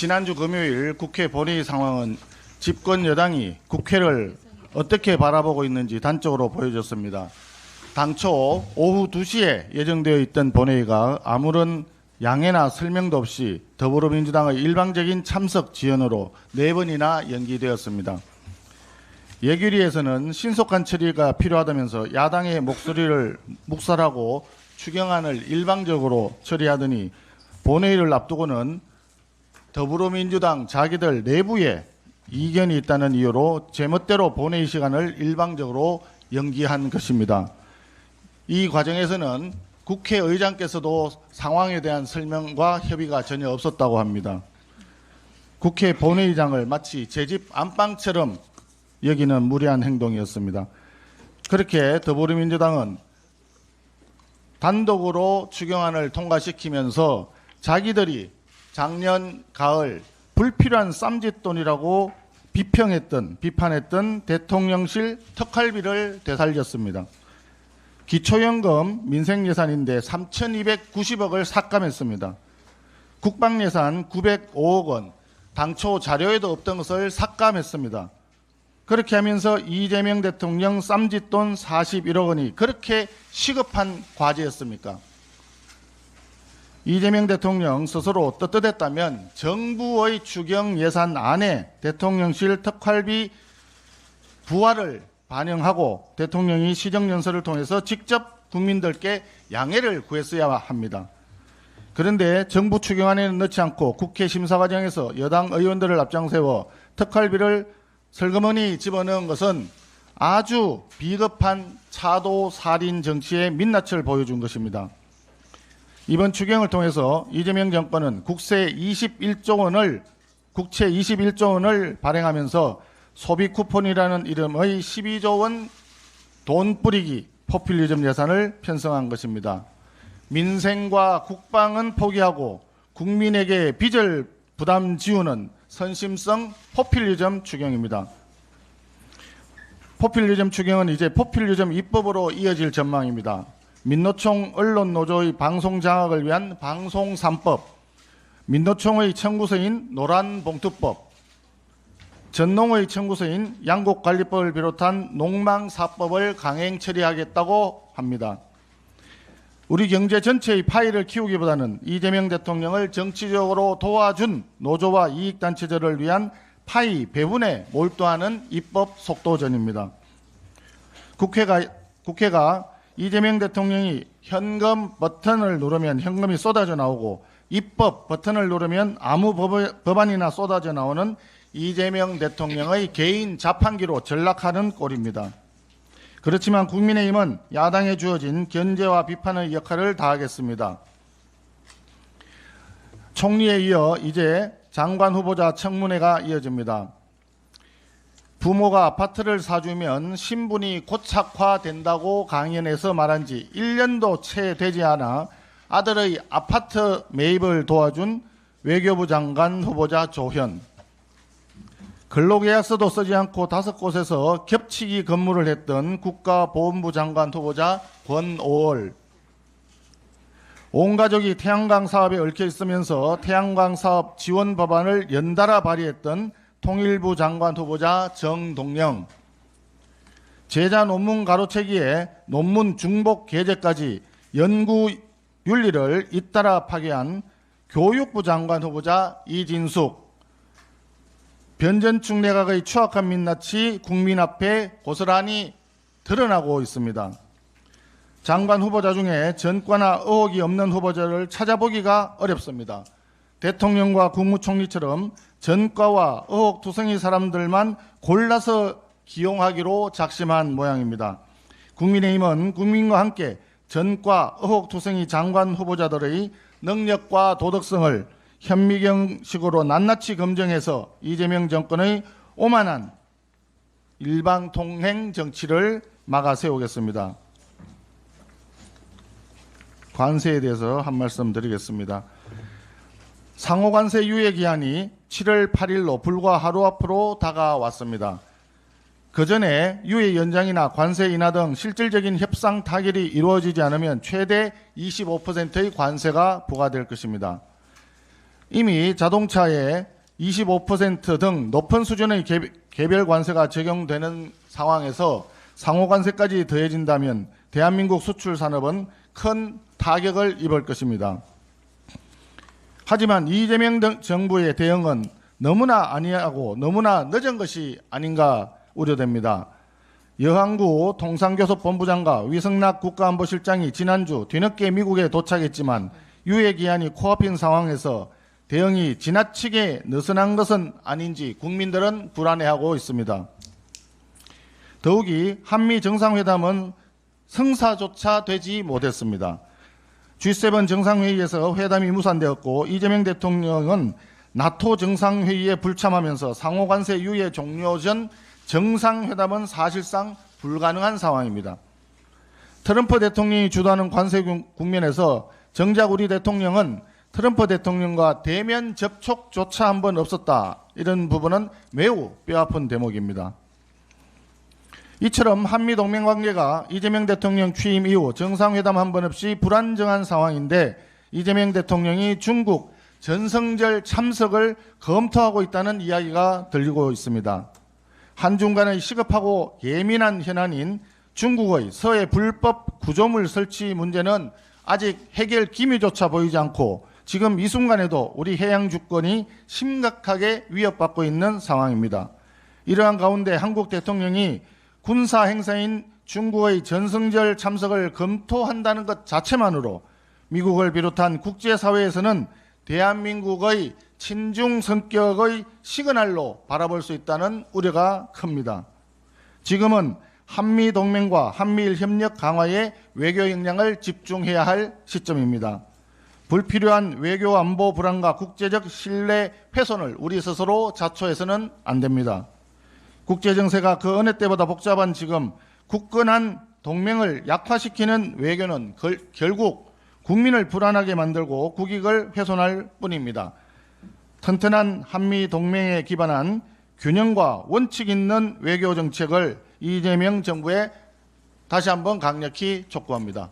지난주 금요일 국회 본회의 상황은 집권 여당이 국회를 어떻게 바라보고 있는지 단적으로 보여줬습니다. 당초 오후 2시에 예정되어 있던 본회의가 아무런 양해나 설명도 없이 더불어민주당의 일방적인 참석 지연으로 4번이나 연기되었습니다. 예결위에서는 신속한 처리가 필요하다면서 야당의 목소리를 묵살하고 추경안을 일방적으로 처리하더니 본회의를 앞두고는 더불어민주당 자기들 내부에 이견이 있다는 이유로 제멋대로 본회의 시간을 일방적으로 연기한 것입니다. 이 과정에서는 국회의장께서도 상황에 대한 설명과 협의가 전혀 없었다고 합니다. 국회 본회의장을 마치 제 집 안방처럼 여기는 무리한 행동이었습니다. 그렇게 더불어민주당은 단독으로 추경안을 통과시키면서 자기들이 작년 가을 불필요한 쌈짓돈이라고 비판했던 대통령실 특활비를 되살렸습니다. 기초연금 민생예산인데 3,290억을 삭감했습니다. 국방예산 905억 원, 당초 자료에도 없던 것을 삭감했습니다. 그렇게 하면서 이재명 대통령 쌈짓돈 41억 원이 그렇게 시급한 과제였습니까? 이재명 대통령 스스로 떳떳했다면 정부의 추경 예산 안에 대통령실 특활비 부활을 반영하고 대통령이 시정연설을 통해서 직접 국민들께 양해를 구했어야 합니다. 그런데 정부 추경안에는 넣지 않고 국회 심사 과정에서 여당 의원들을 앞장세워 특활비를 슬그머니 집어넣은 것은 아주 비겁한 차도살인 정치의 민낯을 보여준 것입니다. 이번 추경을 통해서 이재명 정권은 국채 21조 원을 발행하면서 소비 쿠폰이라는 이름의 12조 원 돈 뿌리기 포퓰리즘 예산을 편성한 것입니다. 민생과 국방은 포기하고 국민에게 빚을 부담 지우는 선심성 포퓰리즘 추경입니다. 포퓰리즘 추경은 이제 포퓰리즘 입법으로 이어질 전망입니다. 민노총 언론노조의 방송 장악을 위한 방송 3법, 민노총의 청구서인 노란봉투법, 전농의 청구서인 양곡관리법을 비롯한 농망사법을 강행 처리하겠다고 합니다. 우리 경제 전체의 파이를 키우기보다는 이재명 대통령을 정치적으로 도와준 노조와 이익단체들을 위한 파이 배분에 몰두하는 입법 속도전입니다. 국회가 이재명 대통령이 현금 버튼을 누르면 현금이 쏟아져 나오고 입법 버튼을 누르면 아무 법안이나 쏟아져 나오는 이재명 대통령의 개인 자판기로 전락하는 꼴입니다. 그렇지만 국민의힘은 야당에 주어진 견제와 비판의 역할을 다하겠습니다. 총리에 이어 이제 장관 후보자 청문회가 이어집니다. 부모가 아파트를 사주면 신분이 고착화된다고 강연해서 말한 지 1년도 채 되지 않아 아들의 아파트 매입을 도와준 외교부 장관 후보자 조현, 근로계약서도 쓰지 않고 5곳에서 겹치기 근무를 했던 국가보훈부 장관 후보자 권오월, 온 가족이 태양광 사업에 얽혀 있으면서 태양광 사업 지원 법안을 연달아 발의했던 통일부 장관 후보자 정동영, 제자 논문 가로채기에 논문 중복 게재까지 연구 윤리를 잇따라 파괴한 교육부 장관 후보자 이진숙, 변전충 내각의 추악한 민낯이 국민 앞에 고스란히 드러나고 있습니다. 장관 후보자 중에 전과나 의혹이 없는 후보자를 찾아보기가 어렵습니다. 대통령과 국무총리처럼 전과와 의혹투성이 사람들만 골라서 기용하기로 작심한 모양입니다. 국민의힘은 국민과 함께 전과 의혹투성이 장관 후보자들의 능력과 도덕성을 현미경식으로 낱낱이 검증해서 이재명 정권의 오만한 일방통행 정치를 막아 세우겠습니다. 관세에 대해서 한 말씀 드리겠습니다. 상호관세 유예 기한이 7월 8일로 불과 하루 앞으로 다가왔습니다. 그 전에 유예 연장이나 관세 인하 등 실질적인 협상 타결이 이루어지지 않으면 최대 25%의 관세가 부과될 것입니다. 이미 자동차에 25% 등 높은 수준의 개별 관세가 적용되는 상황에서 상호 관세까지 더해진다면 대한민국 수출 산업은 큰 타격을 입을 것입니다. 하지만 이재명 정부의 대응은 너무나 안이하고 너무나 늦은 것이 아닌가 우려됩니다. 여항구 통상교섭본부장과 위성락 국가안보실장이 지난주 뒤늦게 미국에 도착했지만 유예 기한이 코앞인 상황에서 대응이 지나치게 느슨한 것은 아닌지 국민들은 불안해하고 있습니다. 더욱이 한미 정상회담은 성사조차 되지 못했습니다. G7 정상회의에서 회담이 무산되었고 이재명 대통령은 나토 정상회의에 불참하면서 상호관세 유예 종료 전 정상회담은 사실상 불가능한 상황입니다. 트럼프 대통령이 주도하는 관세 국면에서 정작 우리 대통령은 트럼프 대통령과 대면 접촉조차 한 번 없었다. 이런 부분은 매우 뼈아픈 대목입니다. 이처럼 한미동맹 관계가 이재명 대통령 취임 이후 정상회담 한 번 없이 불안정한 상황인데 이재명 대통령이 중국 전성절 참석을 검토하고 있다는 이야기가 들리고 있습니다. 한중 간의 시급하고 예민한 현안인 중국의 서해 불법 구조물 설치 문제는 아직 해결 기미조차 보이지 않고 지금 이 순간에도 우리 해양 주권이 심각하게 위협받고 있는 상황입니다. 이러한 가운데 한국 대통령이 군사 행사인 중국의 전성절 참석을 검토한다는 것 자체만으로 미국을 비롯한 국제사회에서는 대한민국의 친중 성격의 시그널로 바라볼 수 있다는 우려가 큽니다. 지금은 한미동맹과 한미일 협력 강화에 외교 역량을 집중해야 할 시점입니다. 불필요한 외교 안보 불안과 국제적 신뢰 훼손을 우리 스스로 자초해서는 안 됩니다. 국제정세가 그 어느 때보다 복잡한 지금 굳건한 동맹을 약화시키는 외교는 결국 국민을 불안하게 만들고 국익을 훼손할 뿐입니다. 튼튼한 한미 동맹에 기반한 균형과 원칙 있는 외교 정책을 이재명 정부에 다시 한번 강력히 촉구합니다.